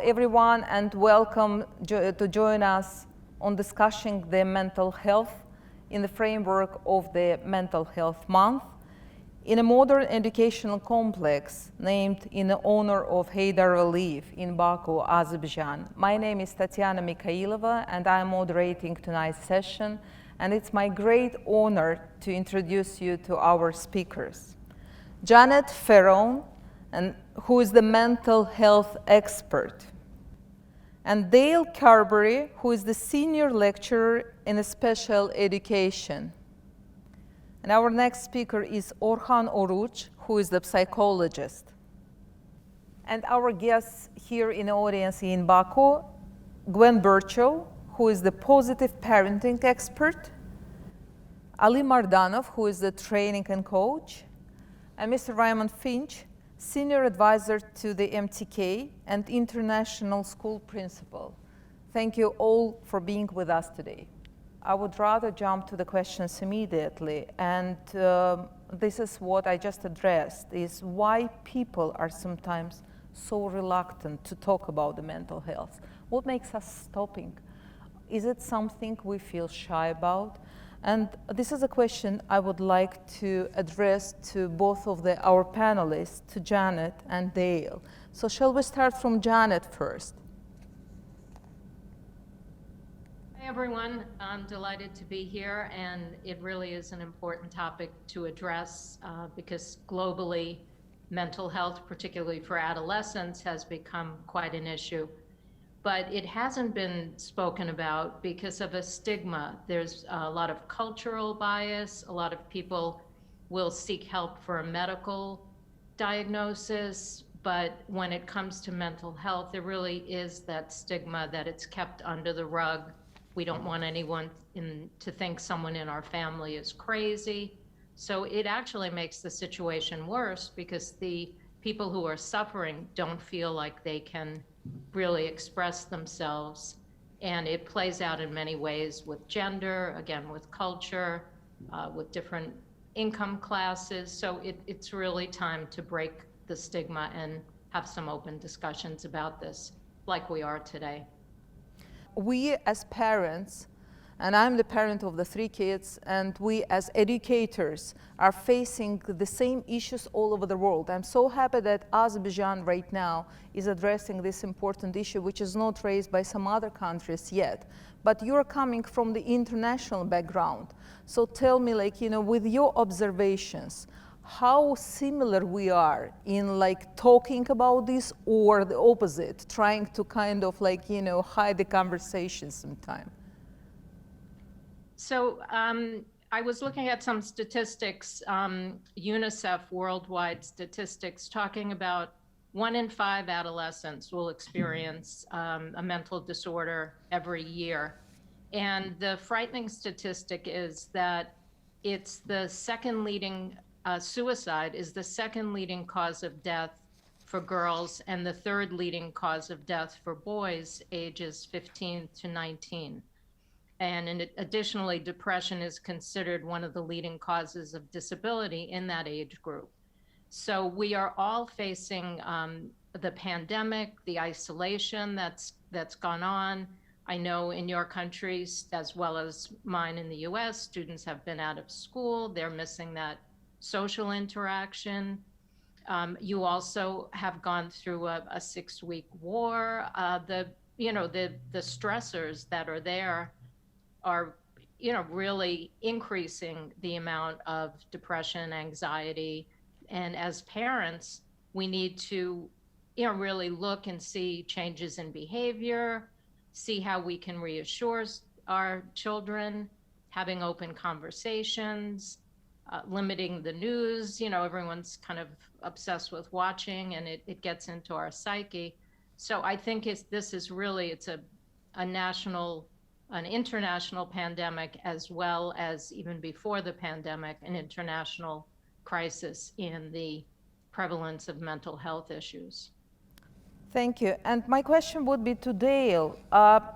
everyone, and welcome to join us on discussing the mental health in the framework of the Mental Health Month in a modern educational complex named in the honor of Heydər Əliyev in Baku, Azerbaijan. My name is Tatiana Mikhailova, and I am moderating tonight's session, and it's my great honor to introduce you to our speakers. Janet Ferron, who is the mental health expert, and Dale Carberry, who is the senior lecturer in special education. And our next speaker is Orhan Oruç, who is the psychologist. And our guests here in the audience in Baku, Gwen Birchow, who is the positive parenting expert, Ali Mardanov, who is the training and coach, and Mr. Raymond Finch, senior advisor to the MTK and international school principal. Thank you all for being with us today. I would rather jump to the questions immediately, and this is what I just addressed, is why people are sometimes so reluctant to talk about the mental health. What makes us stopping? Is it something we feel shy about? And this is a question I would like to address to both of our panelists, to Janet and Dale. So shall we start from Janet first? Hi everyone, I'm delighted to be here, and it really is an important topic to address because globally mental health, particularly for adolescents, has become quite an issue. But it hasn't been spoken about because of a stigma. There's a lot of cultural bias. A lot of people will seek help for a medical diagnosis, but when it comes to mental health, there really is that stigma that it's kept under the rug. We don't want anyone to think someone in our family is crazy. So it actually makes the situation worse because the people who are suffering don't feel like they can really express themselves. And it plays out in many ways with gender, again, with culture, with different income classes. So it's really time to break the stigma and have some open discussions about this, like we are today. We as parents, and I'm the parent of the 3 kids, and we as educators are facing the same issues all over the world. I'm so happy that Azerbaijan right now is addressing this important issue, which is not raised by some other countries yet. But you're coming from the international background. So tell me, with your observations, how similar we are in talking about this, or the opposite, trying to kind of hide the conversation sometime. So I was looking at some statistics, UNICEF worldwide statistics, talking about 1 in 5 adolescents will experience a mental disorder every year. And the frightening statistic is that it's the second leading, suicide is the second leading cause of death for girls and the third leading cause of death for boys ages 15 to 19. And additionally, depression is considered one of the leading causes of disability in that age group. So we are all facing the pandemic, the isolation that's gone on. I know in your countries, as well as mine in the US, students have been out of school. They're missing that social interaction. You also have gone through a 6-week war. The stressors that are there are really increasing the amount of depression, anxiety. And as parents, we need to really look and see changes in behavior, see how we can reassure our children, having open conversations, limiting the news. Everyone's kind of obsessed with watching, and it gets into our psyche. So I think it's an international pandemic, as well as, even before the pandemic, an international crisis in the prevalence of mental health issues. Thank you. And my question would be to Dale.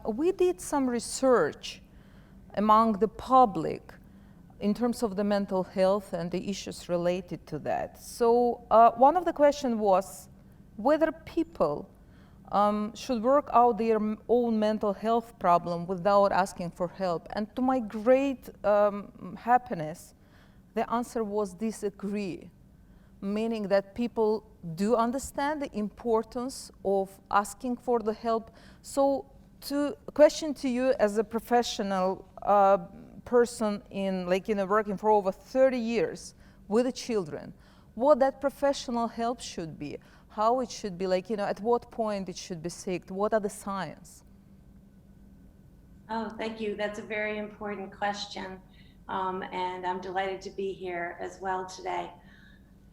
We did some research among the public in terms of the mental health and the issues related to that. So one of the questions was whether people should work out their own mental health problem without asking for help. And to my great happiness, the answer was disagree, meaning that people do understand the importance of asking for the help. So to question to you as a professional person working for over 30 years with the children, what that professional help should be, how it should be, at what point it should be sought, what are the signs? Oh, thank you. That's a very important question. And I'm delighted to be here as well today.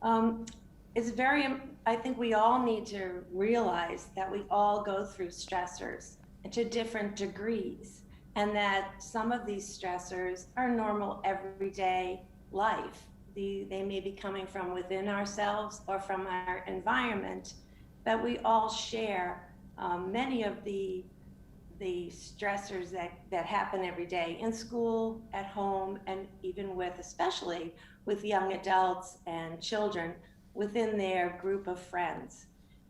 I think we all need to realize that we all go through stressors to different degrees, and that some of these stressors are normal everyday life. They may be coming from within ourselves or from our environment, but we all share many of the stressors that happen every day in school, at home, and even especially with young adults and children within their group of friends.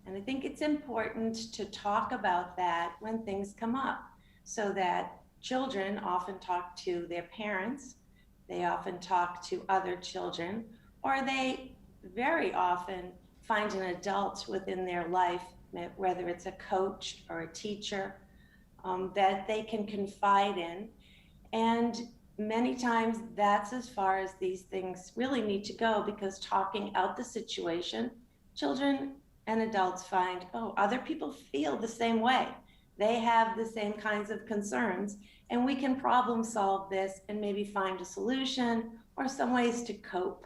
And I think it's important to talk about that when things come up, so that children often talk to their parents, they often talk to other children, or they very often find an adult within their life, whether it's a coach or a teacher, that they can confide in. And many times that's as far as these things really need to go, because talking out the situation, children and adults find, oh, other people feel the same way. They have the same kinds of concerns, and we can problem solve this and maybe find a solution or some ways to cope.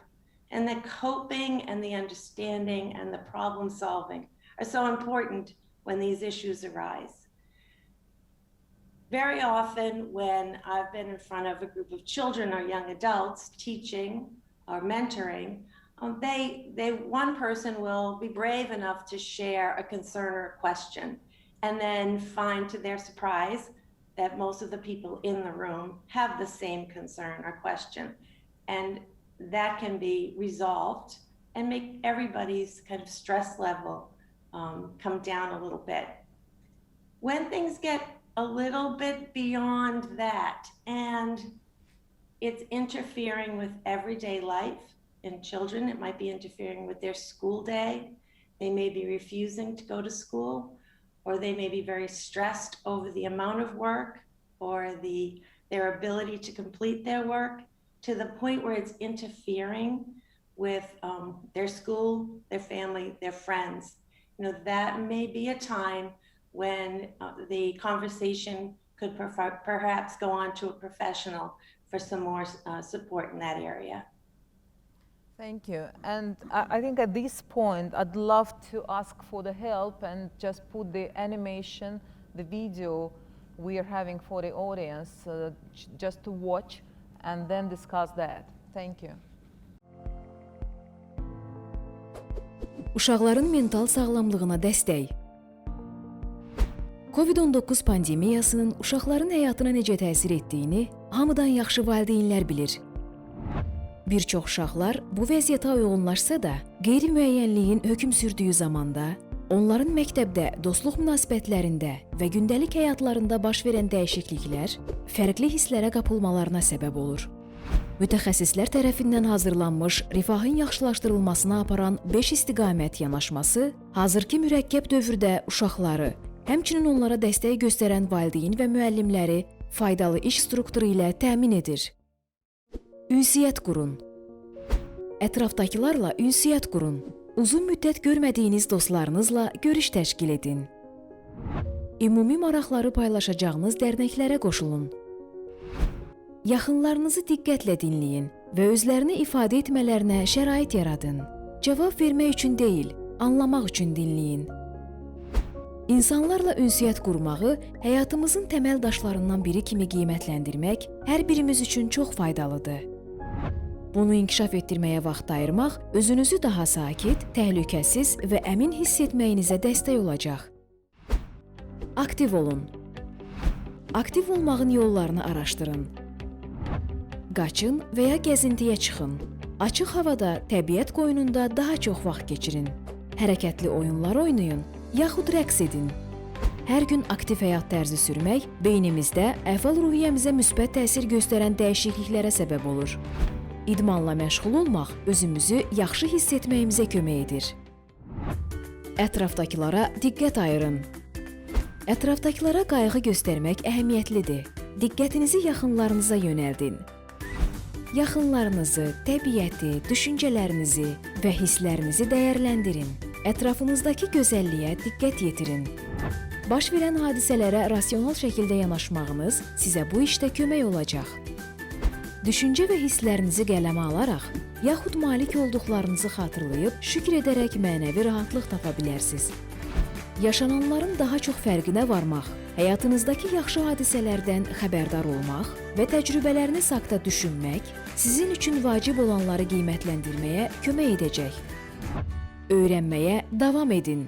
And the coping and the understanding and the problem solving are so important when these issues arise. Very often when I've been in front of a group of children or young adults teaching or mentoring, one person will be brave enough to share a concern or a question, and then find to their surprise that most of the people in the room have the same concern or question. And that can be resolved and make everybody's kind of stress level come down a little bit. When things get a little bit beyond that, and it's interfering with everyday life in children, it might be interfering with their school day, they may be refusing to go to school, or they may be very stressed over the amount of work or their ability to complete their work, to the point where it's interfering with their school, their family, their friends. That may be a time when the conversation could perhaps go on to a professional for some more support in that area. Thank you. And I think at this point, I'd love to ask for the help and just put the animation, the video we are having for the audience, just to watch and then discuss that. Thank you. Uşaqların mental sağlamlığına dəstək. COVID-19 pandemiyasının uşaqların həyatına necə təsir etdiyini hamıdan yaxşı valideynlər bilir. Bir çox uşaqlar bu vəziyyətə uyğunlaşsa da, qeyri-müəyyənliyin hökm sürdüyü zamanda, onların məktəbdə, dostluq münasibətlərində və gündəlik həyatlarında baş verən dəyişikliklər fərqli hisslərə qapılmalarına səbəb olur. Mütəxəssislər tərəfindən hazırlanmış rifahın yaxşılaşdırılmasına aparan 5 istiqamət yanaşması, hazırki mürəkkəb dövrdə uşaqları, həmçinin onlara dəstək göstərən valideyn və müəllimləri faydalı iş strukturu ilə təmin edir. Ünsiyyət qurun. Ətrafdakılarla ünsiyyət qurun. Uzun müddət görmədiyiniz dostlarınızla görüş təşkil edin. Ümumi maraqları paylaşacağınız dərnəklərə qoşulun. Yaxınlarınızı diqqətlə dinləyin və özlərini ifadə etmələrinə şərait yaradın. Cavab vermək üçün deyil, anlamaq üçün dinləyin. İnsanlarla ünsiyyət qurmağı həyatımızın təməl daşlarından biri kimi qiymətləndirmək hər birimiz üçün çox faydalıdır. Bunu inkişaf etdirməyə vaxt ayırmaq özünüzü daha sakit, təhlükəsiz və əmin hiss etməyinizə dəstək olacaq. Aktiv olun. Aktiv olmağın yollarını araşdırın. Qaçın və ya gəzintiyə çıxın. Açıq havada, təbiət qoynunda daha çox vaxt keçirin. Hərəkətli oyunlar oynayın, yaxud rəqs edin. Hər gün aktiv həyat tərzi sürmək beynimizdə əhval-ruhiyyəmizə müsbət təsir göstərən dəyişikliklərə səbəb olur. İdmanla məşğul olmaq özümüzü yaxşı hiss etməyimizə kömək edir. Ətrafdakılara diqqət ayırın. Ətrafdakılara qayğı göstərmək əhəmiyyətlidir. Diqqətinizi yaxınlarınıza yönəldin. Yaxınlarınızı, təbiəti, düşüncələrinizi və hisslərinizi dəyərləndirin. Ətrafınızdakı gözəlliyə diqqət yetirin. Baş verən hadisələrə rasional şəkildə yanaşmağınız sizə bu işdə kömək olacaq. Düşüncə və hisslərinizi qələmə alaraq, yaxud malik olduqlarınızı xatırlayıb, şükür edərək mənəvi rahatlıq tapa bilərsiniz. Yaşananların daha çox fərqinə varmaq, həyatınızdakı yaxşı hadisələrdən xəbərdar olmaq və təcrübələriniz haqqında düşünmək sizin üçün vacib olanları qiymətləndirməyə kömək edəcək. Öyrənməyə davam edin.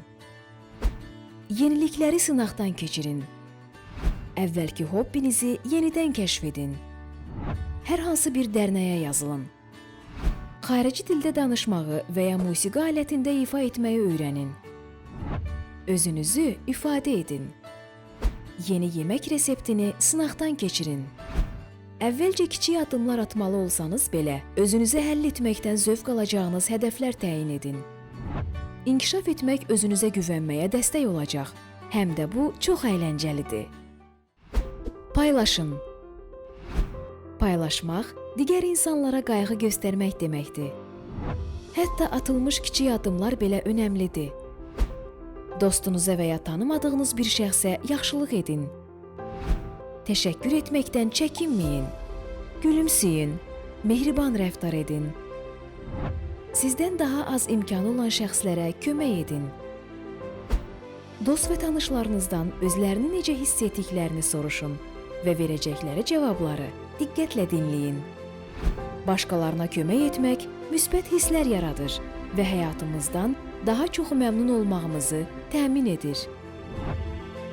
Yenilikləri sınaqdan keçirin. Əvvəlki hobbinizi yenidən kəşf edin. Hər hansı bir dərnəyə yazılın. Xarici dildə danışmağı və ya musiqi alətində ifa etməyi öyrənin. Özünüzü ifadə edin. Yeni yemək reseptini sınaqdan keçirin. Əvvəlcə kiçik addımlar atmalı olsanız belə, özünüzü həll etməkdən zövq alacağınız hədəflər təyin edin. İnkişaf etmək özünüzə güvənməyə dəstək olacaq. Həm də bu çox əyləncəlidir. Paylaşın. Paylaşmaq digər insanlara qayğı göstərmək deməkdir. Hətta atılmış kiçik addımlar belə önəmlidir. Dostunuza və ya tanımadığınız bir şəxsə yaxşılıq edin. Təşəkkür etməkdən çəkinməyin. Gülümsəyin, mehriban rəftar edin. Sizdən daha az imkanı olan şəxslərə kömək edin. Dost və tanışlarınızdan özlərini necə hiss etdiklərini soruşun və verəcəkləri cavabları diqqətlə dinləyin. Başqalarına kömək etmək müsbət hisslər yaradır və həyatımızdan daha çox məmnun olmağımızı təmin edir.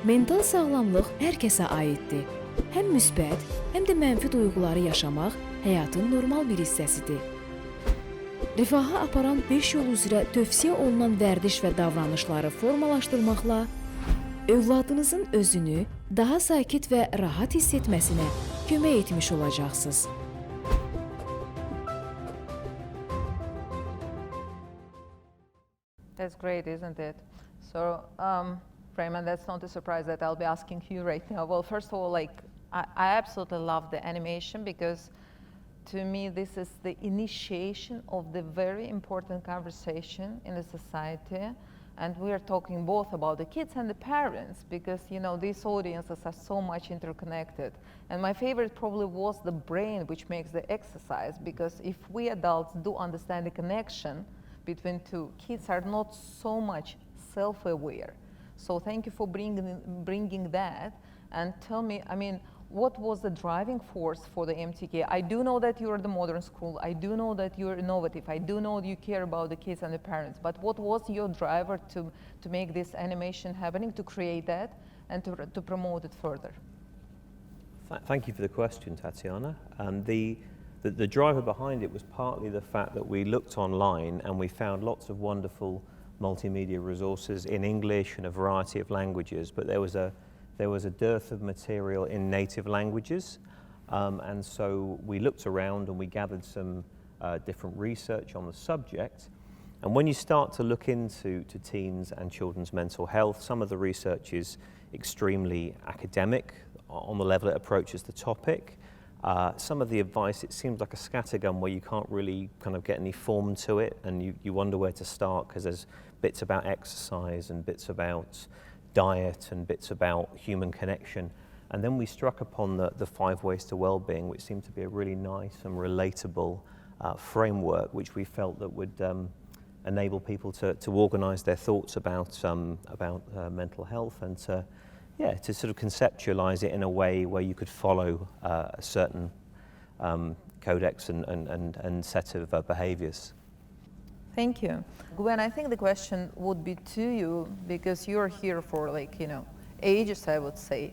Mental sağlamlıq hər kəsə aiddir. Həm müsbət, həm də mənfi duyğuları yaşamaq həyatın normal bir hissəsidir. Rifaha aparan 5 yol üzrə tövsiyə olunan vərdiş və davranışları formalaşdırmaqla övladınızın özünü daha sakit və rahat hiss etməsinə kömək etmiş olacaqsınız. That's great, isn't it? So, Raymond, that's not a surprise that I'll be asking you right now. Well, first of all, I absolutely love the animation because to me, this is the initiation of the very important conversation in the society. And we are talking both about the kids and the parents because, you know, these audiences are so much interconnected. And my favorite probably was the brain, which makes the exercise, because if we adults do understand the connection between two, kids are not so much self-aware. So thank you for bringing that. And tell me, I mean, what was the driving force for the MTK? I do know that you're the modern school. I do know that you're innovative. I do know you care about the kids and the parents. But what was your driver to make this animation happening, to create that, and to promote it further? Thank you for the question, Tatiana. The driver behind it was partly the fact that we looked online and we found lots of wonderful multimedia resources in English and a variety of languages, but there was a dearth of material in native languages, and so we looked around and we gathered some different research on the subject. And when you start to look into teens and children's mental health, some of the research is extremely academic on the level it approaches the topic. Some of the advice, it seems like a scattergun where you can't really kind of get any form to it, and you wonder where to start because there's bits about exercise and bits about diet and bits about human connection. And then we struck upon the 5 ways to well-being, which seemed to be a really nice and relatable framework, which we felt that would enable people to organise their thoughts about mental health and to sort of conceptualise it in a way where you could follow a certain codex and set of behaviours. Thank you. Gwen, I think the question would be to you, because you're here for ages, I would say.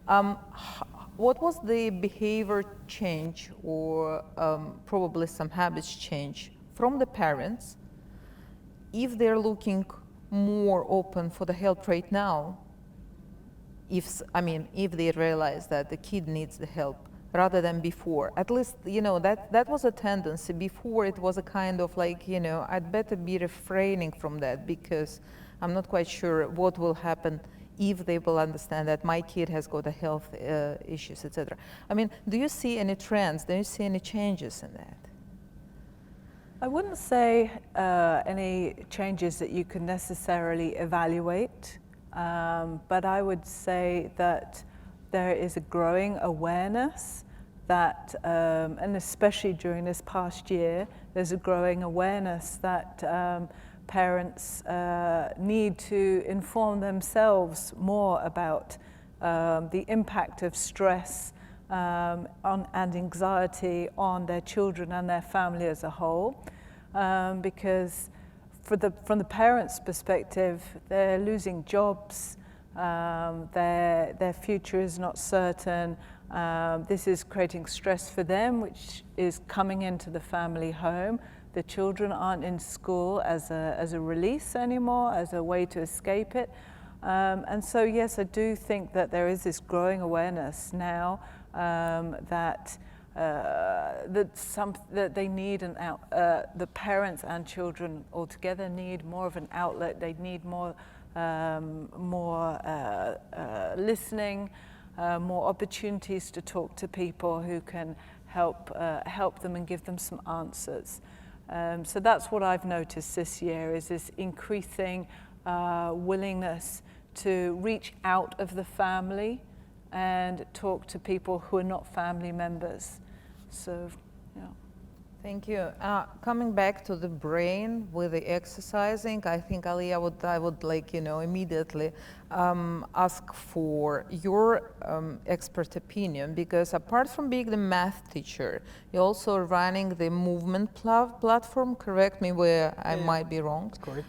What was the behavior change or probably some habits change from the parents if they're looking more open for the help right now if they realize that the kid needs the help rather than before. At least, that was a tendency. Before it was a kind of like, I'd better be refraining from that because I'm not quite sure what will happen if they will understand that my kid has got a health issues, etc. Do you see any trends? Do you see any changes in that? I wouldn't say any changes that you can necessarily evaluate, but I would say that there is a growing awareness that, and especially during this past year, there's a growing awareness that parents need to inform themselves more about the impact of stress and anxiety on their children and their family as a whole, because from the parents' perspective, they're losing jobs, their future is not certain. This is creating stress for them, which is coming into the family home. The children aren't in school as a release anymore, as a way to escape it. And so, yes, I do think that there is this growing awareness now that they need the parents and children altogether need more of an outlet. They need more listening, more opportunities to talk to people who can help them and give them some answers. So that's what I've noticed this year, is this increasing willingness to reach out of the family and talk to people who are not family members. So, yeah. Thank you. Coming back to the brain with the exercising, I think, Aliyev, I would like, immediately ask for your expert opinion, because apart from being the math teacher, you're also running the movement platform, correct me where I might be wrong. That's correct.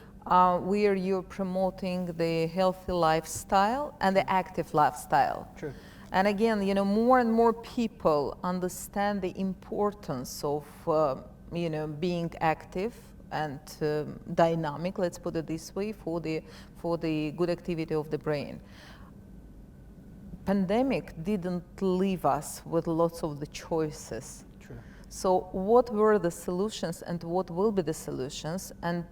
Where you're promoting the healthy lifestyle and the active lifestyle. True. And again, more and more people understand the importance of, being active and dynamic, let's put it this way, for the good activity of the brain. Pandemic didn't leave us with lots of the choices. True. So what were the solutions and what will be the solutions? And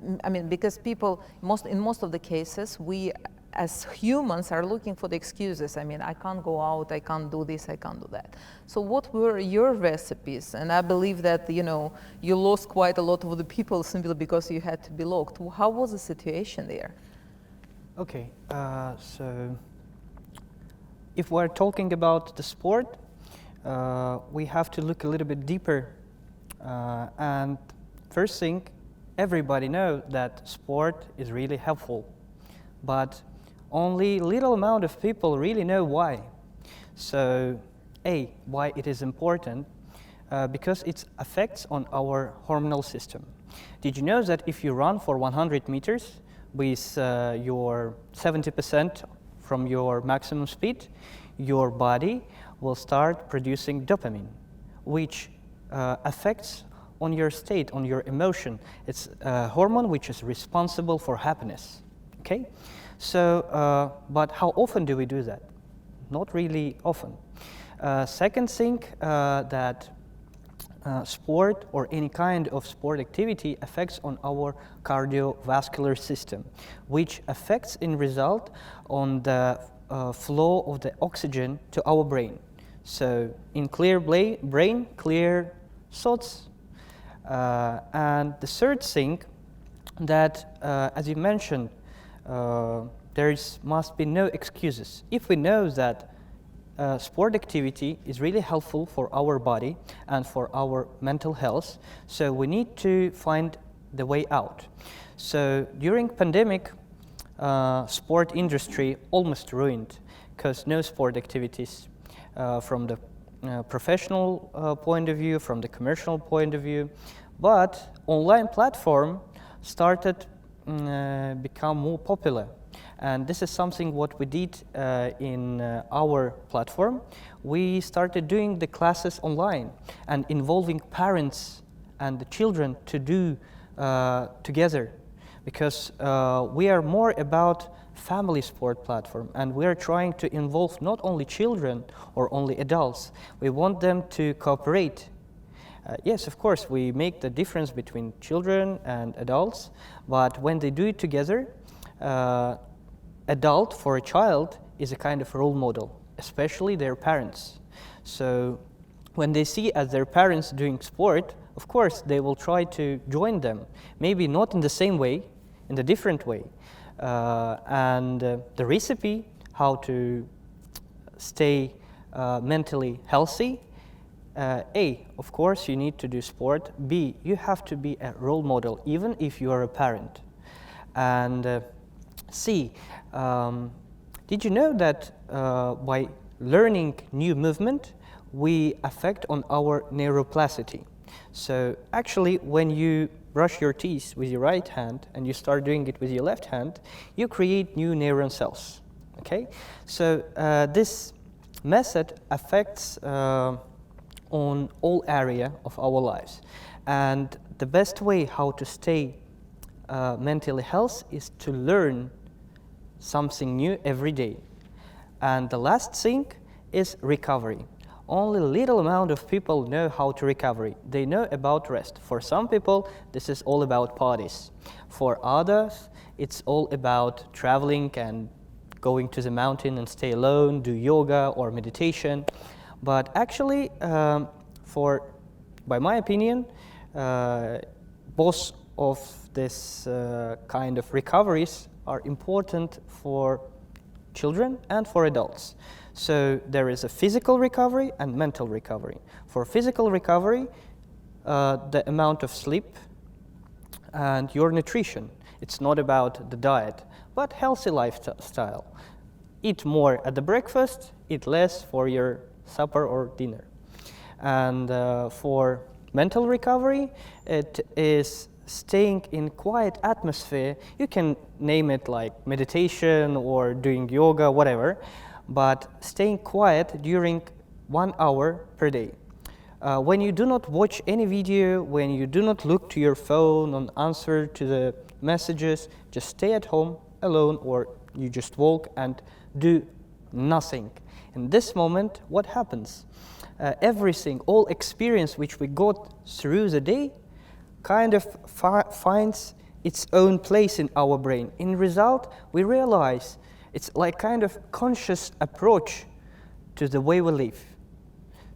because people, in most of the cases, we as humans are looking for the excuses. I can't go out, I can't do this, I can't do that. So what were your recipes? And I believe that, you lost quite a lot of the people simply because you had to be locked. How was the situation there? Okay, so if we're talking about the sport, we have to look a little bit deeper. And first thing, everybody knows that sport is really helpful, but only little amount of people really know why. So, why it is important? Because it affects on our hormonal system. Did you know that if you run for 100 meters with your 70% from your maximum speed, your body will start producing dopamine, which affects on your state, on your emotion. It's a hormone which is responsible for happiness, okay? So, but how often do we do that? Not really often. Second thing, that sport or any kind of sport activity affects on our cardiovascular system, which affects in result on the flow of the oxygen to our brain. So in clear brain, clear thoughts. And the third thing, that as you mentioned, there must be no excuses. If we know that sport activity is really helpful for our body and for our mental health, so we need to find the way out. So during pandemic, sport industry almost ruined, because no sport activities from the professional point of view, from the commercial point of view, but online platform started become more popular. And this is something what we did in our platform. We started doing the classes online and involving parents and the children to do together, because we are more about family sport platform, and we're trying to involve not only children or only adults. We want them to cooperate. Yes, of course, we make the difference between children and adults, but when they do it together, adult for a child is a kind of role model, especially their parents. So when they see as their parents doing sport, of course, they will try to join them. Maybe not in the same way, in a different way. The recipe, how to stay mentally healthy, A, of course, you need to do sport. B, you have to be a role model, even if you are a parent. And C, did you know that by learning new movement, we affect on our neuroplasticity? So actually, when you brush your teeth with your right hand and you start doing it with your left hand, you create new neuron cells, okay? So this method affects on all area of our lives. And the best way how to stay mentally healthy is to learn something new every day. And the last thing is recovery. Only a little amount of people know how to recover. They know about rest. For some people, this is all about parties. For others, it's all about traveling and going to the mountain and stay alone, do yoga or meditation. But actually, by my opinion, both of this kind of recoveries are important for children and for adults. So there is a physical recovery and mental recovery. For physical recovery, the amount of sleep and your nutrition. It's not about the diet, but healthy lifestyle. Eat more at the breakfast, eat less for your supper or dinner. And for mental recovery, it is staying in quiet atmosphere. You can name it like meditation or doing yoga, whatever, but staying quiet during 1 hour per day. When you do not watch any video, when you do not look to your phone and answer to the messages, just stay at home alone, or you just walk and do nothing. In this moment, what happens? Everything, all experience which we got through the day kind of finds its own place in our brain. In result, we realize it's like kind of conscious approach to the way we live.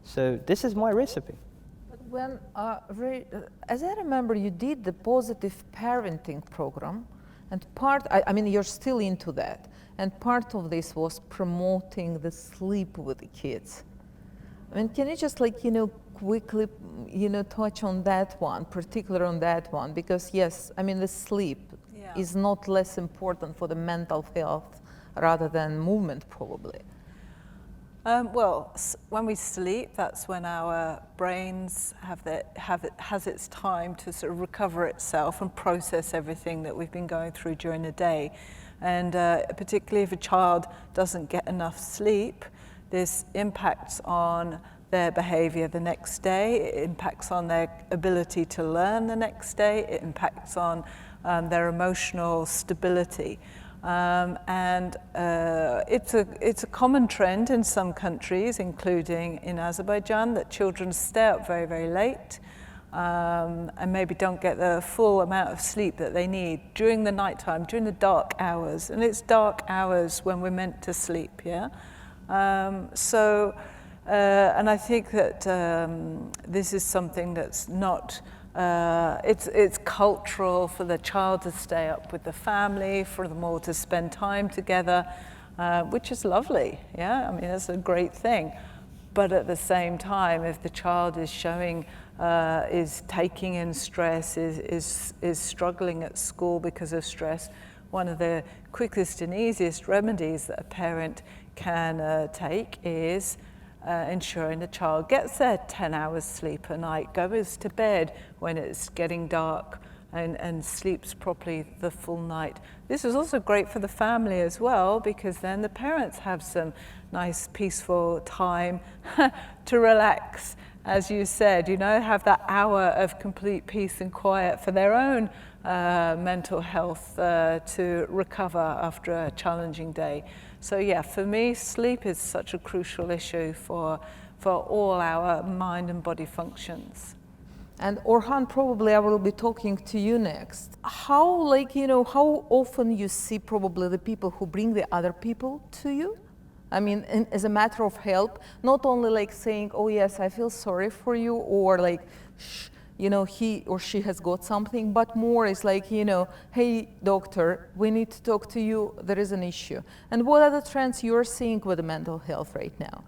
So this is my recipe. But when, as I remember, you did the positive parenting program, and I mean, you're still into that, and part of this was promoting the sleep with the kids. I mean, can you just quickly, touch on that one, particular on that one? Because yes, I mean, the sleep is not less important for the mental health rather than movement, probably. Well, when we sleep, that's when our brains has its time to sort of recover itself and process everything that we've been going through during the day. And particularly if a child doesn't get enough sleep, this impacts on their behavior the next day, it impacts on their ability to learn the next day, it impacts on their emotional stability. It's a common trend in some countries, including in Azerbaijan, that children stay up very, very late and maybe don't get the full amount of sleep that they need during the nighttime, during the dark hours. And it's dark hours when we're meant to sleep, yeah? And I think that this is something that's not, it's cultural for the child to stay up with the family, for them all to spend time together, which is lovely, yeah? I mean, that's a great thing. But at the same time, if the child is showing, is taking in stress, is struggling at school because of stress, one of the quickest and easiest remedies that a parent can take is ensuring the child gets their 10 hours sleep a night, goes to bed when it's getting dark, and sleeps properly the full night. This is also great for the family as well, because then the parents have some nice peaceful time to relax as you said, you know, have that hour of complete peace and quiet for their own mental health to recover after a challenging day. So yeah, for me, sleep is such a crucial issue for all our mind and body functions. And Orhan, probably I will be talking to you next. How, like, you know, how often you see probably the people who bring the other people to you? I mean, as a matter of help, not only like saying, oh yes, I feel sorry for you, or like, you know, he or she has got something, but more is like, you know, hey doctor, we need to talk to you, there is an issue. And what are the trends you're seeing with the mental health right now?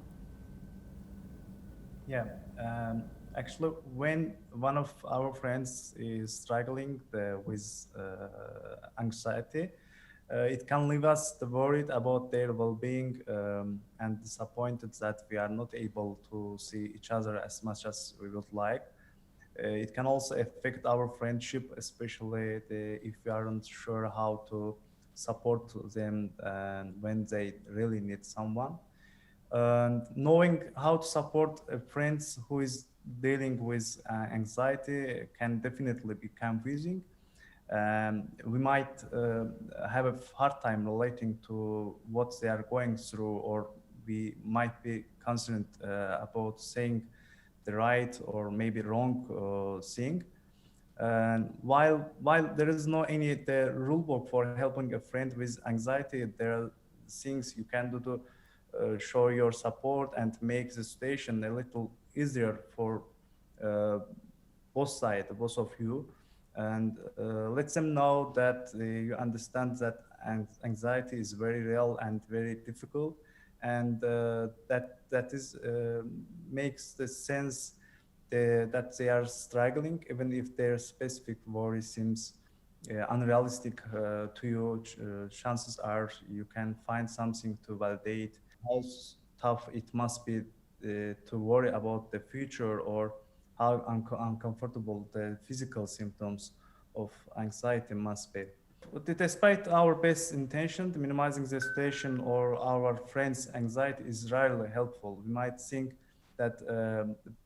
Yeah, actually, when one of our friends is struggling with anxiety, it can leave us worried about their well-being and disappointed that we are not able to see each other as much as we would like. It can also affect our friendship, especially if we aren't sure how to support them when they really need someone. And knowing how to support a friend who is dealing with anxiety can definitely be confusing. We might have a hard time relating to what they are going through, or we might be concerned about saying the right or maybe wrong thing. And while there is no any rule book for helping a friend with anxiety, there are things you can do to show your support and make the situation a little easier for both of you, and let them know that you understand that anxiety is very real and very difficult, and that is makes the sense that they are struggling, even if their specific worry seems unrealistic to you. Chances are you can find something to validate how tough it must be to worry about the future, or how uncomfortable the physical symptoms of anxiety must be. But despite our best intention, minimizing the situation or our friends' anxiety is rarely helpful. We might think that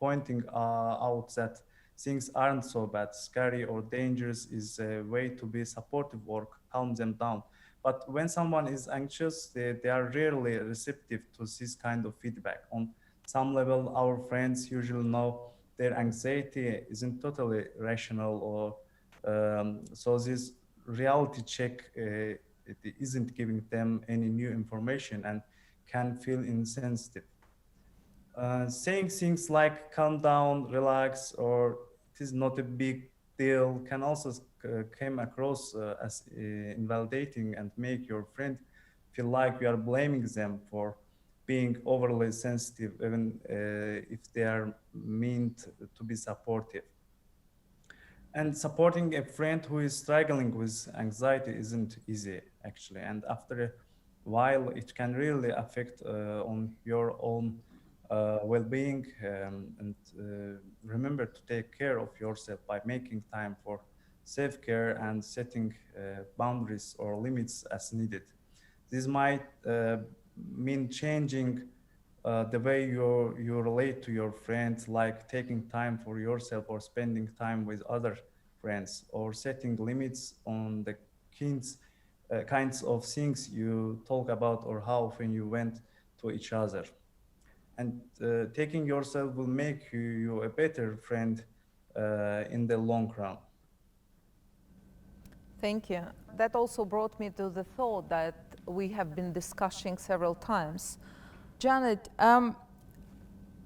pointing out that things aren't so bad, scary, or dangerous is a way to be supportive or calm them down. But when someone is anxious, they are rarely receptive to this kind of feedback. On some level, our friends usually know their anxiety isn't totally rational, or so this reality check it isn't giving them any new information and can feel insensitive. Saying things like calm down, relax, or it is not a big deal can also come across as invalidating and make your friend feel like you are blaming them for being overly sensitive, even if they are meant to be supportive. And supporting a friend who is struggling with anxiety isn't easy, actually. And after a while, it can really affect on your own well-being. And remember to take care of yourself by making time for self-care and setting boundaries or limits as needed. This might mean changing the way you relate to your friends, like taking time for yourself or spending time with other friends, or setting limits on the kinds of things you talk about or how often you went to each other. And taking yourself will make you a better friend in the long run. Thank you. That also brought me to the thought that we have been discussing several times. Janet,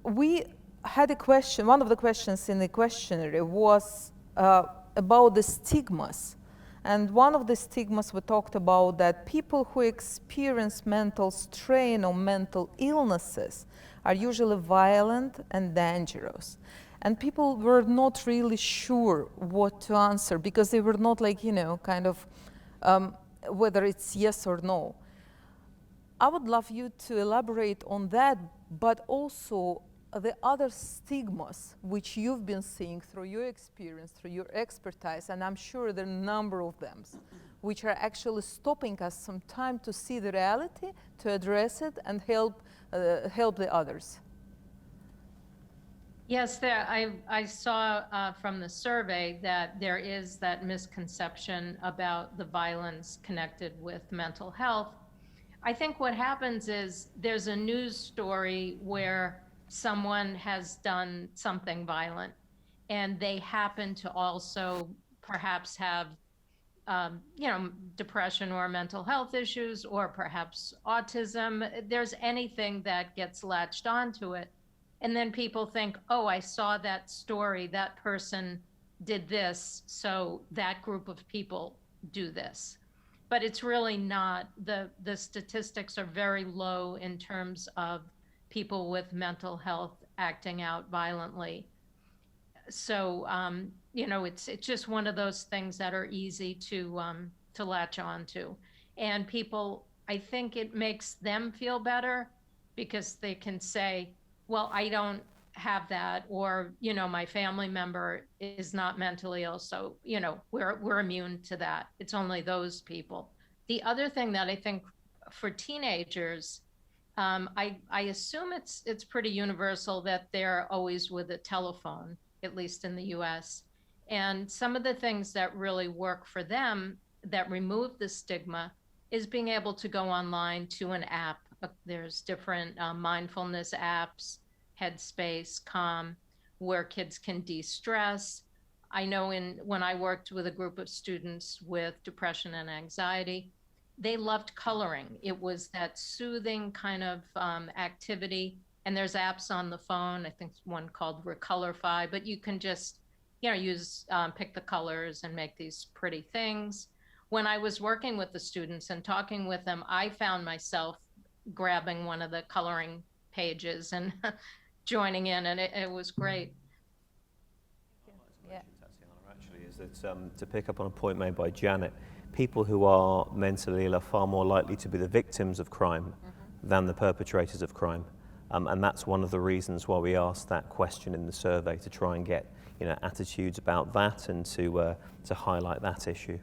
we had a question, one of the questions in the questionnaire was about the stigmas. And one of the stigmas we talked about that people who experience mental strain or mental illnesses are usually violent and dangerous. And people were not really sure what to answer because they were not like, you know, kind of whether it's yes or no. I would love you to elaborate on that, but also the other stigmas which you've been seeing through your experience, through your expertise, and I'm sure there are a number of them, which are actually stopping us some time to see the reality, to address it, and help the others. Yes, I saw from the survey that there is that misconception about the violence connected with mental health. I think what happens is there's a news story where someone has done something violent and they happen to also perhaps have depression or mental health issues, or perhaps autism. There's anything that gets latched onto it. And then people think, oh, I saw that story, that person did this, so that group of people do this. But it's really not. The statistics are very low in terms of people with mental health acting out violently. So, it's just one of those things that are easy to latch on to. And people, I think it makes them feel better because they can say, well, I don't have that, or, my family member is not mentally ill, so, we're immune to that. It's only those people. The other thing that I think for teenagers, I assume it's pretty universal that they're always with a telephone, at least in the US. And some of the things that really work for them that remove the stigma is being able to go online to an app. There's different mindfulness apps, Headspace, Calm, where kids can de-stress. I know when I worked with a group of students with depression and anxiety, they loved coloring. It was that soothing kind of activity. And there's apps on the phone, I think one called Recolorify, but you can just, use, pick the colors and make these pretty things. When I was working with the students and talking with them, I found myself grabbing one of the coloring pages and joining in, and it was great. Yeah. Tatiana, actually, is that to pick up on a point made by Janet, people who are mentally ill are far more likely to be the victims of crime than the perpetrators of crime. And that's one of the reasons why we asked that question in the survey, to try and get attitudes about that and to highlight that issue.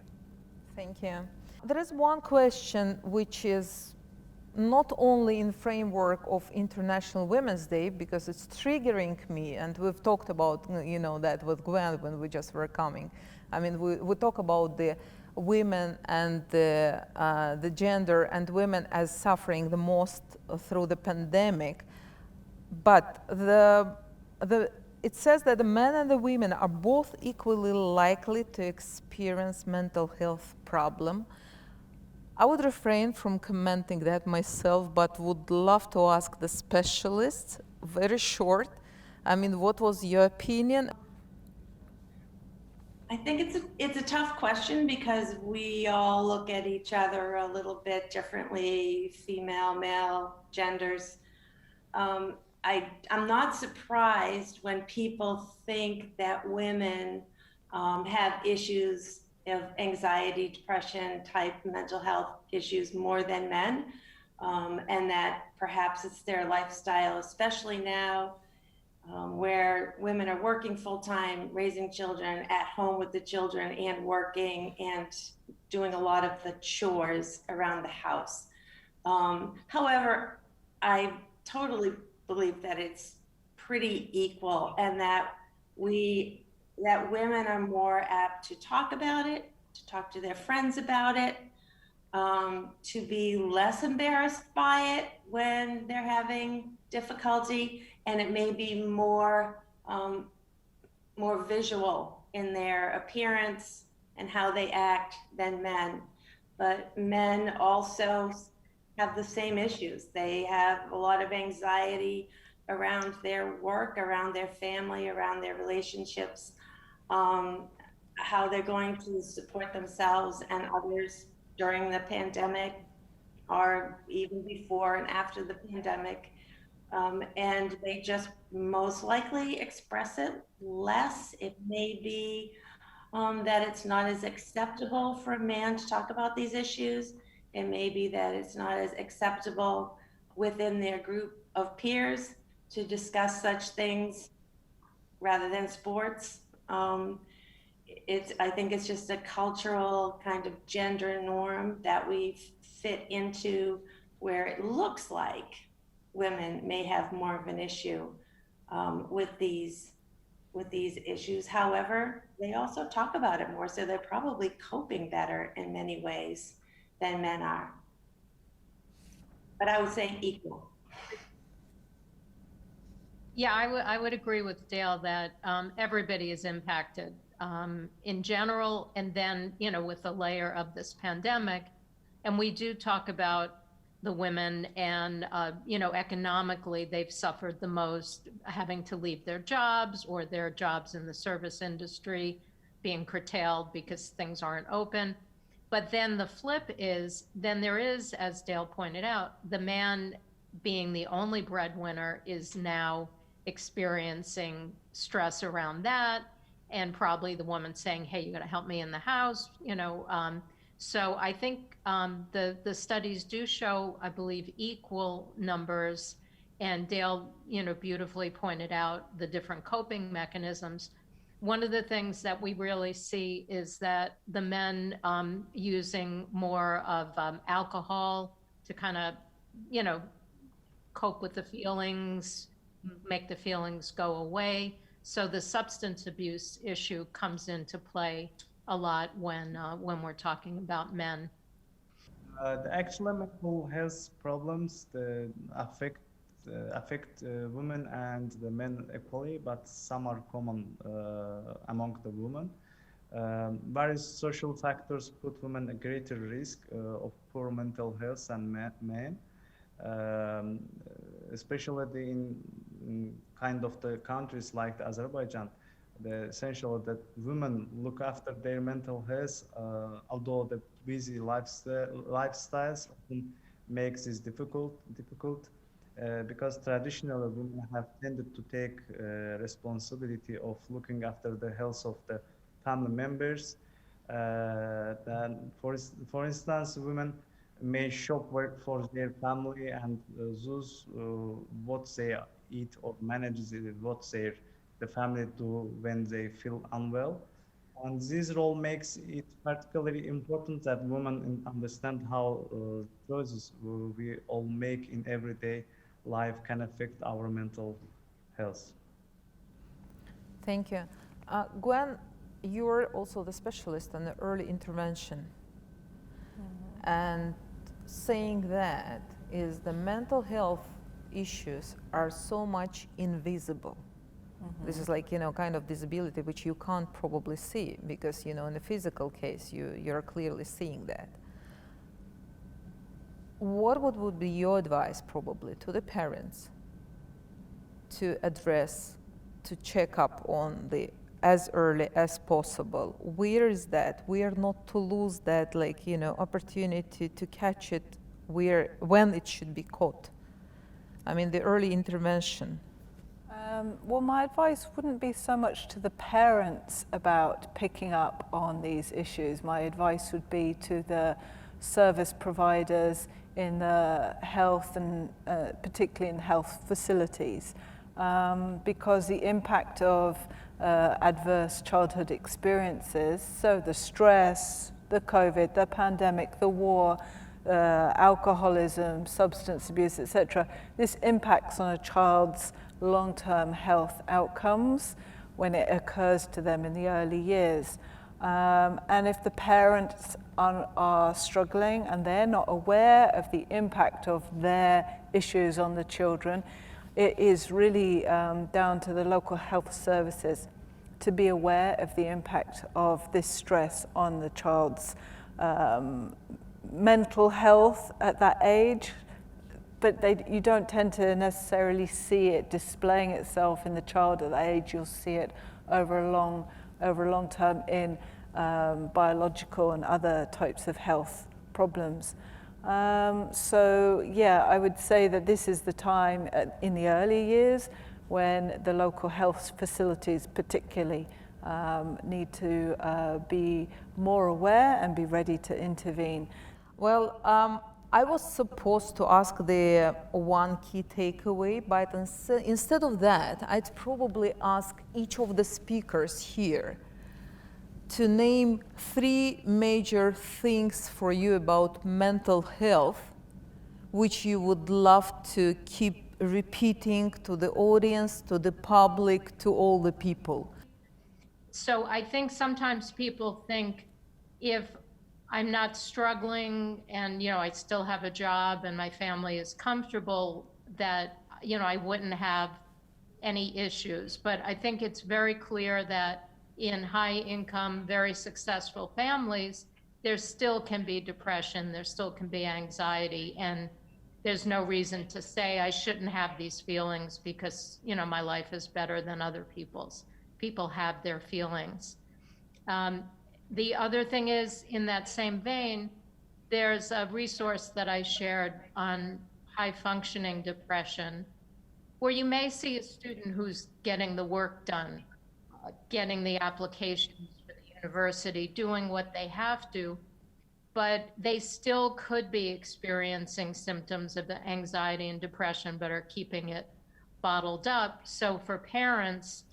Thank you. There is one question which is not only in framework of International Women's Day, because it's triggering me, and we've talked about that with Gwen when we just were coming. I mean, we talk about the women and the gender and women as suffering the most through the pandemic. But it says that the men and the women are both equally likely to experience mental health problem. I would refrain from commenting that myself, but would love to ask the specialists, very short. I mean, what was your opinion? I think it's a tough question because we all look at each other a little bit differently, female, male, genders. I'm not surprised when people think that women have issues of anxiety, depression type mental health issues more than men, and that perhaps it's their lifestyle, especially now where women are working full-time, raising children, at home with the children, and working and doing a lot of the chores around the house. However, I totally believe that it's pretty equal, and that women are more apt to talk about it, to talk to their friends about it, to be less embarrassed by it when they're having difficulty, and it may be more visual in their appearance and how they act than men. But men also have the same issues. They have a lot of anxiety around their work, around their family, around their relationships, how they're going to support themselves and others during the pandemic, or even before and after the pandemic. And they just most likely express it less. It may be that it's not as acceptable for a man to talk about these issues. It may be that it's not as acceptable within their group of peers to discuss such things rather than sports. I think it's just a cultural kind of gender norm that we fit into, where it looks like women may have more of an issue. with these issues. However, they also talk about it more, so they're probably coping better in many ways than men are. But I would say equal. Yeah, I would agree with Dale that everybody is impacted in general, and then, you know, with the layer of this pandemic. And we do talk about the women and, you know, economically, they've suffered the most, having to leave their jobs or their jobs in the service industry being curtailed because things aren't open. But then the flip is, then there is, as Dale pointed out, the man being the only breadwinner is now experiencing stress around that, and probably the woman saying, hey, you got to help me in the house, you know. So I think the studies do show, I believe, equal numbers, and Dale, you know, beautifully pointed out the different coping mechanisms. One of the things that we really see is that the men using more of alcohol to kind of, you know, cope with the feelings, make the feelings go away. So the substance abuse issue comes into play a lot when we're talking about men. The actual mental health problems affect women and the men equally, but some are common among the women. Various social factors put women at greater risk of poor mental health than men, especially in kind of the countries like Azerbaijan. The essential that women look after their mental health, although the busy lifestyles often makes this difficult because traditionally women have tended to take responsibility of looking after the health of the family members. Then, for instance, women may shop for their family and choose what they eat or manage what the family do when they feel unwell. And this role makes it particularly important that women understand how choices we all make in everyday life can affect our mental health. Thank you. Gwen, you're also the specialist on the early intervention. And saying that is the mental health issues are so much invisible. This is like, you know, kind of disability which you can't probably see because, you know, in the physical case, you're clearly seeing that. What would be your advice probably to the parents to address, to check up on the as early as possible? Where is that? Where not to lose that, like, you know, opportunity to catch it when it should be caught? I mean, the early intervention. Well, my advice wouldn't be so much to the parents about picking up on these issues. My advice would be to the service providers in the health and particularly in health facilities, because the impact of adverse childhood experiences, so the stress, the COVID, the pandemic, the war, alcoholism, substance abuse, etc., this impacts on a child's long-term health outcomes when it occurs to them in the early years. And if the parents are struggling and they're not aware of the impact of their issues on the children, it is really down to the local health services to be aware of the impact of this stress on the child's mental health at that age. But you don't tend to necessarily see it displaying itself in the child at that age. You'll see it over a long term in biological and other types of health problems. So yeah, I would say that this is the time in the early years when the local health facilities particularly need to be more aware and be ready to intervene. Well, I was supposed to ask the one key takeaway, but instead of that, I'd probably ask each of the speakers here to name 3 major things for you about mental health, which you would love to keep repeating to the audience, to the public, to all the people? So I think sometimes people think if I'm not struggling and, I still have a job and my family is comfortable, that, I wouldn't have any issues. But I think it's very clear that in high income, very successful families, there still can be depression, there still can be anxiety, and there's no reason to say I shouldn't have these feelings because, my life is better than other people's. People have their feelings. The other thing is, in that same vein, there's a resource that I shared on high functioning depression, where you may see a student who's getting the work done, getting the applications for the university, doing what they have to, but they still could be experiencing symptoms of the anxiety and depression, but are keeping it bottled up. So for parents,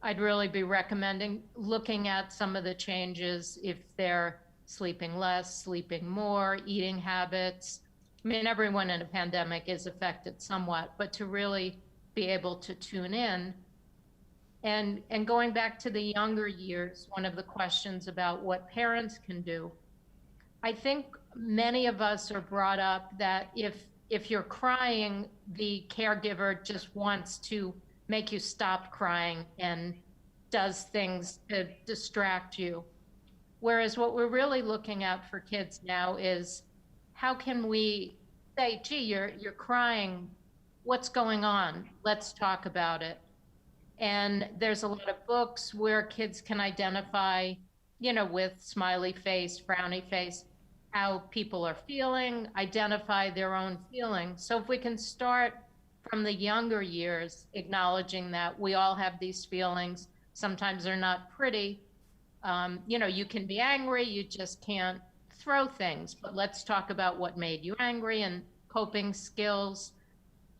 I'd really be recommending looking at some of the changes if they're sleeping less, sleeping more, eating habits. I mean, everyone in a pandemic is affected somewhat, but to really be able to tune in. And going back to the younger years, one of the questions about what parents can do, I think many of us are brought up that if you're crying, the caregiver just wants to make you stop crying and does things to distract you. Whereas what we're really looking at for kids now is how can we say, gee, you're crying, what's going on? Let's talk about it. And there's a lot of books where kids can identify, with smiley face, frowny face, how people are feeling, identify their own feelings. So if we can start from the younger years, acknowledging that we all have these feelings, sometimes they're not pretty. You can be angry, you just can't throw things, but let's talk about what made you angry and coping skills.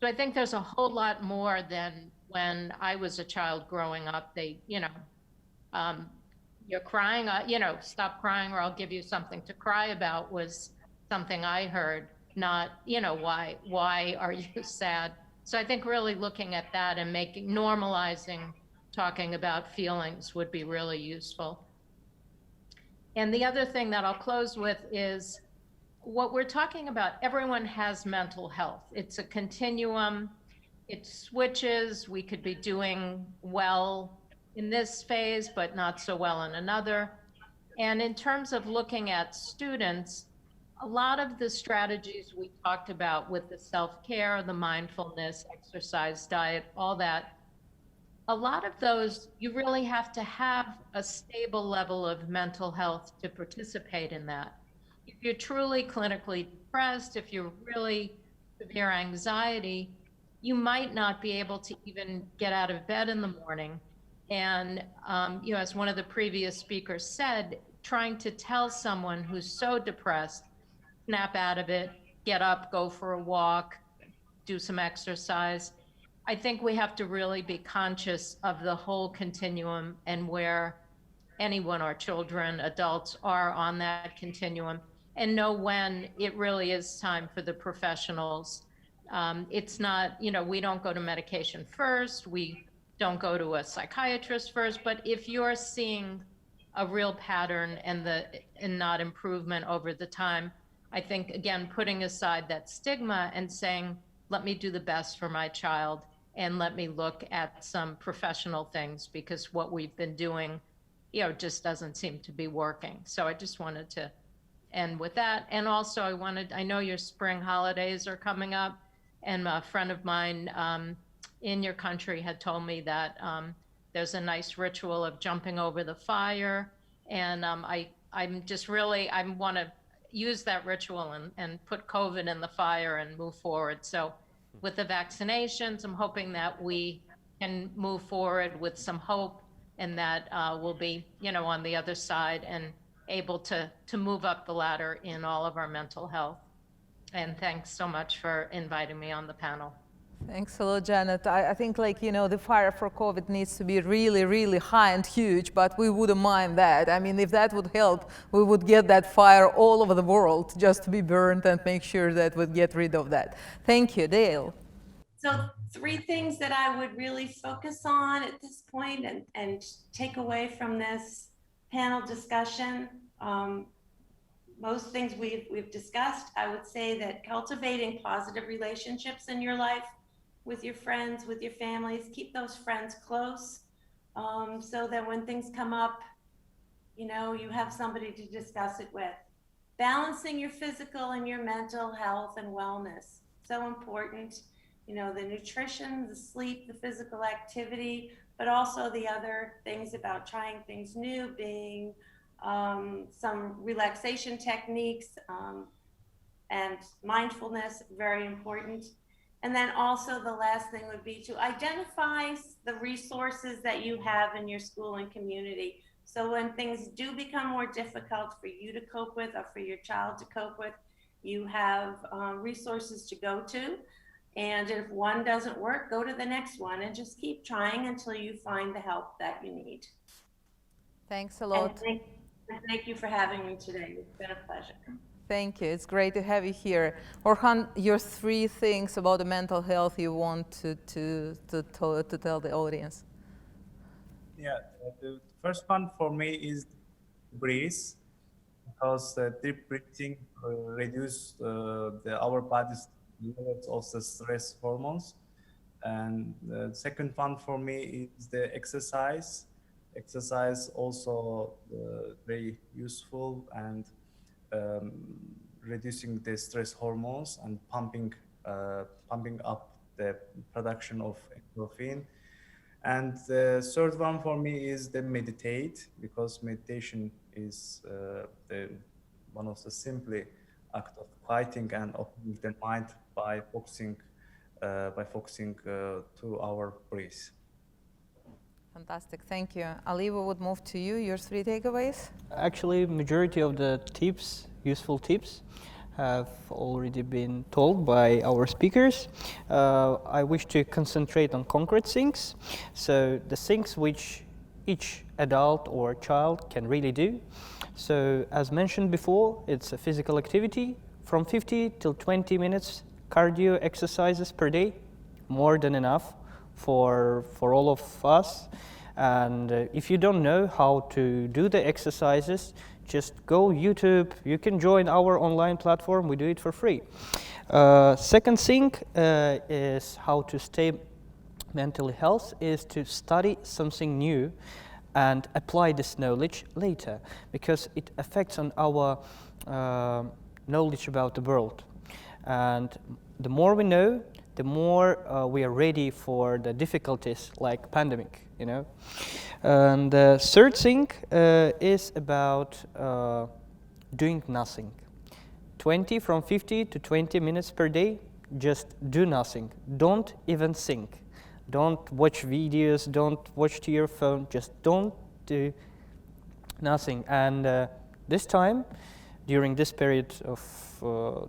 So I think there's a whole lot more than when I was a child growing up. You're crying, stop crying or I'll give you something to cry about was something I heard, not, why are you sad? So I think really looking at that and normalizing talking about feelings would be really useful. And the other thing that I'll close with is what we're talking about. Everyone has mental health. It's a continuum. It switches. We could be doing well in this phase, but not so well in another. And in terms of looking at students, a lot of the strategies we talked about with the self-care, the mindfulness, exercise, diet, all that, a lot of those, you really have to have a stable level of mental health to participate in that. If you're truly clinically depressed, if you're really severe anxiety, you might not be able to even get out of bed in the morning. And, as one of the previous speakers said, trying to tell someone who's so depressed, snap out of it, get up, go for a walk, do some exercise. I think we have to really be conscious of the whole continuum and where anyone, our children, adults, are on that continuum, and know when it really is time for the professionals. It's not, we don't go to medication first, we don't go to a psychiatrist first, but if you're seeing a real pattern and not improvement over the time, I think, again, putting aside that stigma and saying, let me do the best for my child and let me look at some professional things, because what we've been doing, just doesn't seem to be working. So I just wanted to end with that. And also I know your spring holidays are coming up, and a friend of mine in your country had told me that there's a nice ritual of jumping over the fire. And I want to use that ritual and put COVID in the fire and move forward. So with the vaccinations, I'm hoping that we can move forward with some hope, and that we'll be, on the other side and able to move up the ladder in all of our mental health. And thanks so much for inviting me on the panel. Thanks a lot, Janet. I think the fire for COVID needs to be really, really high and huge, but we wouldn't mind that. I mean, if that would help, we would get that fire all over the world just to be burned and make sure that we'd get rid of that. Thank you, Dale. So 3 things that I would really focus on at this point and take away from this panel discussion. Most things we've discussed, I would say that cultivating positive relationships in your life with your friends, with your families, keep those friends close, so that when things come up, you know, you have somebody to discuss it with. Balancing your physical and your mental health and wellness, so important. You know, the nutrition, the sleep, the physical activity, but also the other things about trying things new, being some relaxation techniques and mindfulness, very important. And then also the last thing would be to identify the resources that you have in your school and community. So when things do become more difficult for you to cope with or for your child to cope with, you have resources to go to. And if one doesn't work, go to the next one and just keep trying until you find the help that you need. Thanks a lot. And thank you for having me today. It's been a pleasure. Thank you. It's great to have you here. Orhan, your 3 things about the mental health you want to tell the audience. Yeah, the first one for me is breathe, because deep breathing reduces our body's levels of the stress hormones. And the second one for me is the exercise. Exercise also very useful and reducing the stress hormones and pumping up the production of endorphin. And the third one for me is the meditate, because meditation is one of the simply act of quieting and opening the mind by focusing to our breath. Fantastic, thank you. Ali, we would move to you, your 3 takeaways. Actually, majority of the tips, useful tips, have already been told by our speakers. I wish to concentrate on concrete things. So the things which each adult or child can really do. So as mentioned before, it's a physical activity from 50 till 20 minutes cardio exercises per day, more than enough for all of us. And if you don't know how to do the exercises, just go YouTube. You can join our online platform. We do it for free. Second thing is how to stay mentally healthy is to study something new and apply this knowledge later, because it affects on our knowledge about the world. And the more we know, the more we are ready for the difficulties like pandemic, you know. And the third thing is about doing nothing. 20 from 50 to 20 minutes per day, just do nothing. Don't even think. Don't watch videos, don't watch to your phone, just don't do nothing. And this time, during this period of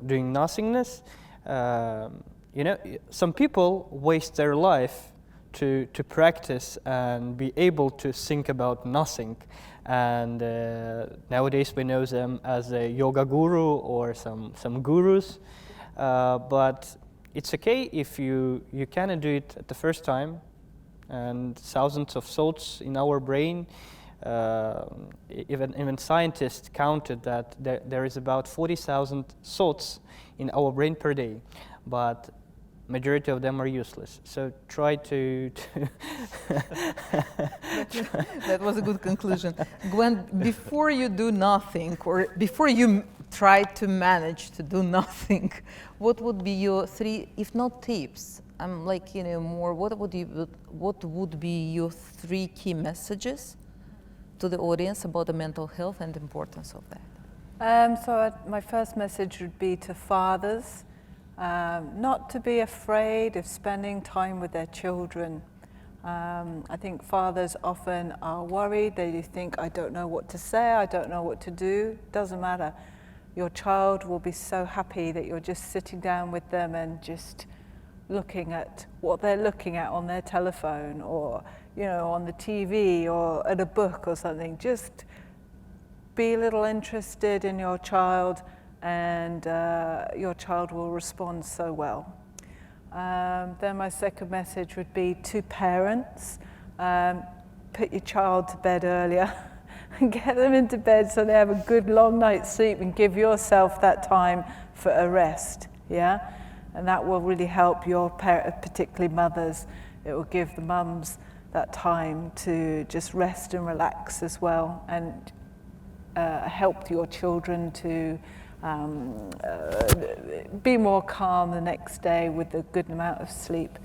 doing nothingness, you know, some people waste their life to practice and be able to think about nothing. And nowadays we know them as a yoga guru or some gurus. But it's okay if you cannot do it at the first time. And thousands of thoughts in our brain. Even scientists counted that there is about 40,000 thoughts in our brain per day, but majority of them are useless. So try to That was a good conclusion. Gwen, before you do nothing, or before you try to manage to do nothing, what would be your 3, if not tips, like, you know, more, what would be your 3 key messages to the audience about the mental health and the importance of that? So my first message would be to fathers, not to be afraid of spending time with their children. I think fathers often are worried. They think, I don't know what to say, I don't know what to do. Doesn't matter. Your child will be so happy that you're just sitting down with them and just looking at what they're looking at on their telephone, or, you know, on the TV, or at a book or something. Just be a little interested in your child, and your child will respond so well. Then my second message would be to parents, put your child to bed earlier and get them into bed so they have a good long night's sleep, and give yourself that time for a rest, yeah? And that will really help your particularly mothers. It will give the mums that time to just rest and relax as well, and help your children to be more calm the next day with a good amount of sleep.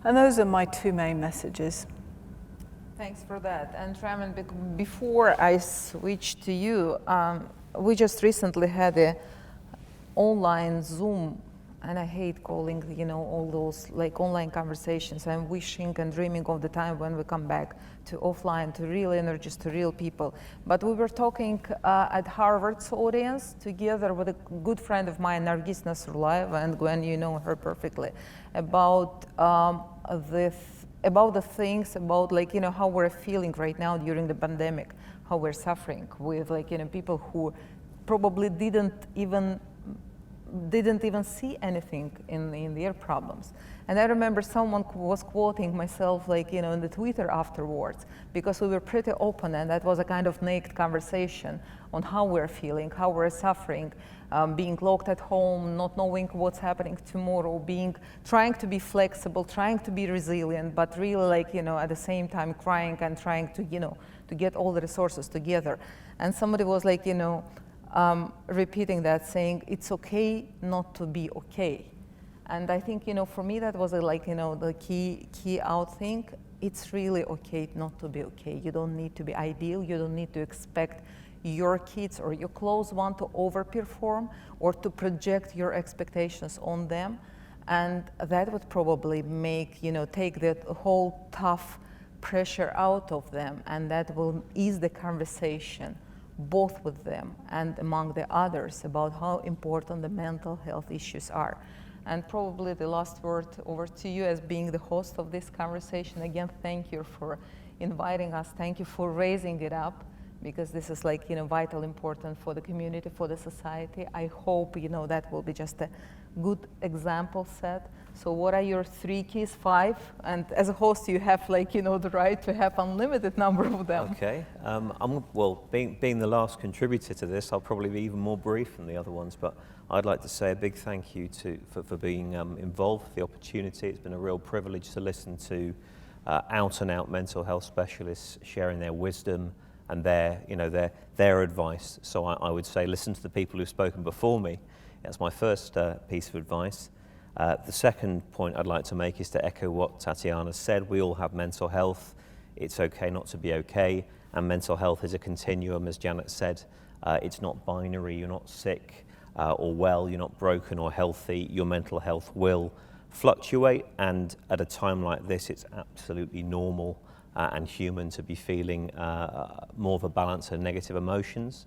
And those are my two main messages. Thanks for that. And Raman, before I switch to you, we just recently had a online Zoom, and I hate calling, you know, all those like online conversations. I'm wishing and dreaming of the time when we come back to offline, to real energies, to real people. But we were talking at Harvard's audience together with a good friend of mine, Nargis Nasrullayev, and Gwen, you know her perfectly, about the things about, like, you know, how we're feeling right now during the pandemic, how we're suffering with, like, you know, people who probably didn't even see anything in their problems. And I remember someone was quoting myself, like, you know, in the Twitter afterwards, because we were pretty open, and that was a kind of naked conversation on how we're feeling, how we're suffering, being locked at home, not knowing what's happening tomorrow, trying to be flexible, trying to be resilient, but really, like, you know, at the same time crying and trying to, you know, to get all the resources together. And somebody was like, you know, repeating that, saying it's okay not to be okay. And I think, you know, for me that was like, you know, the key out thing. It's really okay not to be okay. You don't need to be ideal. You don't need to expect your kids or your close one to overperform or to project your expectations on them. And that would probably make, you know, take that whole tough pressure out of them, and that will ease the conversation both with them and among the others about how important the mental health issues are. And probably the last word over to you as being the host of this conversation. Again, thank you for inviting us. Thank you for raising it up, because this is, like, you know, vital important for the community, for the society. I hope, you know, that will be just a good example set. So what are your 3 keys, 5? And as a host, you have, like, you know, the right to have unlimited number of them. Okay. Being the last contributor to this, I'll probably be even more brief than the other ones, but I'd like to say a big thank you for being involved, for the opportunity. It's been a real privilege to listen to out-and-out mental health specialists sharing their wisdom and their advice. So I would say listen to the people who've spoken before me. That's my first piece of advice. The second point I'd like to make is to echo what Tatiana said. We all have mental health. It's okay not to be okay. And mental health is a continuum, as Janet said. It's not binary. You're not sick or well. You're not broken or healthy. Your mental health will fluctuate. And at a time like this, it's absolutely normal and human to be feeling more of a balance of negative emotions.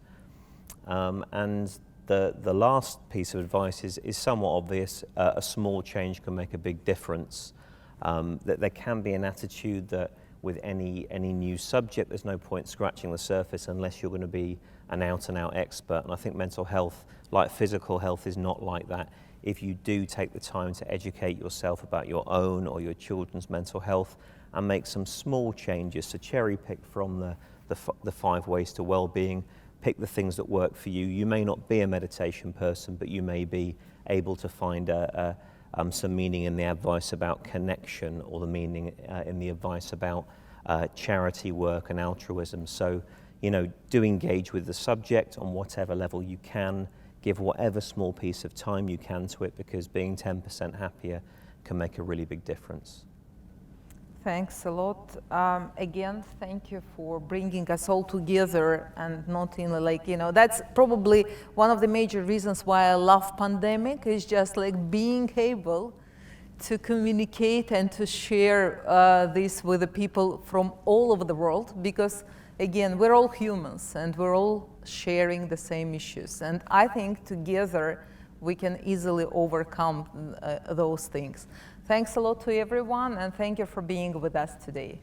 And the last piece of advice is somewhat obvious. A small change can make a big difference. That there can be an attitude that with any new subject, there's no point scratching the surface unless you're going to be an out-and-out expert. And I think mental health, like physical health, is not like that. If you do take the time to educate yourself about your own or your children's mental health and make some small changes to cherry pick from the 5 ways to well-being, pick the things that work for you. You may not be a meditation person, but you may be able to find some meaning in the advice about connection, or the meaning in the advice about charity work and altruism. So, you know, do engage with the subject on whatever level you can. Give whatever small piece of time you can to it, because being 10% happier can make a really big difference. Thanks a lot. Again, thank you for bringing us all together, and not in, like, you know, that's probably one of the major reasons why I love pandemic, is just like being able to communicate and to share this with the people from all over the world, because again, we're all humans and we're all sharing the same issues. And I think together we can easily overcome those things. Thanks a lot to everyone, and thank you for being with us today.